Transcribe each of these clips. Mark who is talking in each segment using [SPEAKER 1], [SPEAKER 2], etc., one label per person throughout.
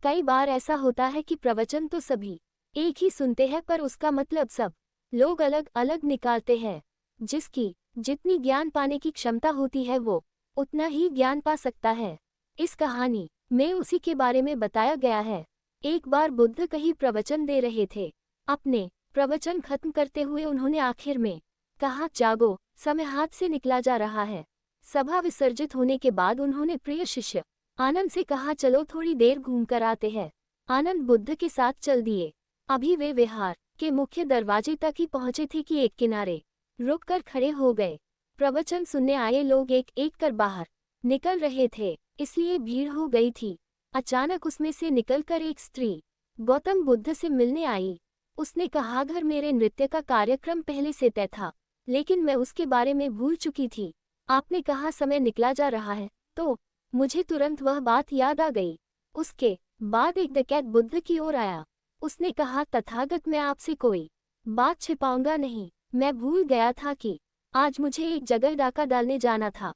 [SPEAKER 1] कई बार ऐसा होता है कि प्रवचन तो सभी एक ही सुनते हैं पर उसका मतलब सब लोग अलग अलग निकालते हैं। जिसकी जितनी ज्ञान पाने की क्षमता होती है वो उतना ही ज्ञान पा सकता है। इस कहानी में उसी के बारे में बताया गया है। एक बार बुद्ध कहीं प्रवचन दे रहे थे। अपने प्रवचन खत्म करते हुए उन्होंने आखिर में कहा, जागो, समय हाथ से निकला जा रहा है। सभा विसर्जित होने के बाद उन्होंने प्रिय शिष्य आनंद से कहा, चलो थोड़ी देर घूम कर आते हैं। आनंद बुद्ध के साथ चल दिए। अभी वे विहार के मुख्य दरवाजे तक ही पहुंचे थे कि एक किनारे रुक कर खड़े हो गए। प्रवचन सुनने आए लोग एक एक कर बाहर निकल रहे थे, इसलिए भीड़ हो गई थी। अचानक उसमें से निकलकर एक स्त्री गौतम बुद्ध से मिलने आई। उसने कहा, घर मेरे नृत्य का कार्यक्रम पहले से तय था, लेकिन मैं उसके बारे में भूल चुकी थी। आपने कहा समय निकला जा रहा है, तो मुझे तुरंत वह बात याद आ गई। उसके बाद एक डकैत बुद्ध की ओर आया। उसने कहा, तथागत, मैं आपसे कोई बात छिपाऊंगा नहीं। मैं भूल गया था कि आज मुझे एक जगह डाका डालने जाना था,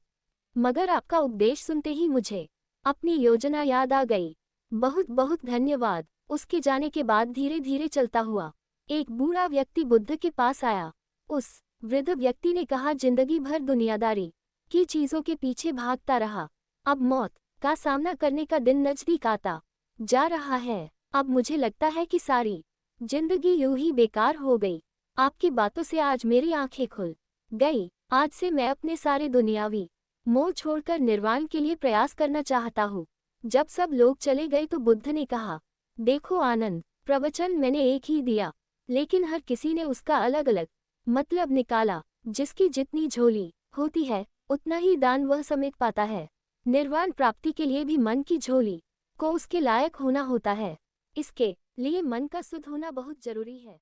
[SPEAKER 1] मगर आपका उपदेश सुनते ही मुझे अपनी योजना याद आ गई। बहुत बहुत धन्यवाद। उसके जाने के बाद धीरे धीरे चलता हुआ एक बूढ़ा व्यक्ति बुद्ध के पास आया। उस वृद्ध व्यक्ति ने कहा, जिंदगी भर दुनियादारी की चीजों के पीछे भागता रहा, अब मौत का सामना करने का दिन नजदीक आता जा रहा है। अब मुझे लगता है कि सारी जिंदगी यूं ही बेकार हो गई। आपकी बातों से आज मेरी आंखें खुल गई। आज से मैं अपने सारे दुनियावी मोह छोड़कर निर्वाण के लिए प्रयास करना चाहता हूँ। जब सब लोग चले गए तो बुद्ध ने कहा, देखो आनंद, प्रवचन मैंने एक ही दिया, लेकिन हर किसी ने उसका अलग अलग मतलब निकाला। जिसकी जितनी झोली होती है उतना ही दान वह समेट पाता है। निर्वाण प्राप्ति के लिए भी मन की झोली को उसके लायक होना होता है। इसके लिए मन का शुद्ध होना बहुत जरूरी है।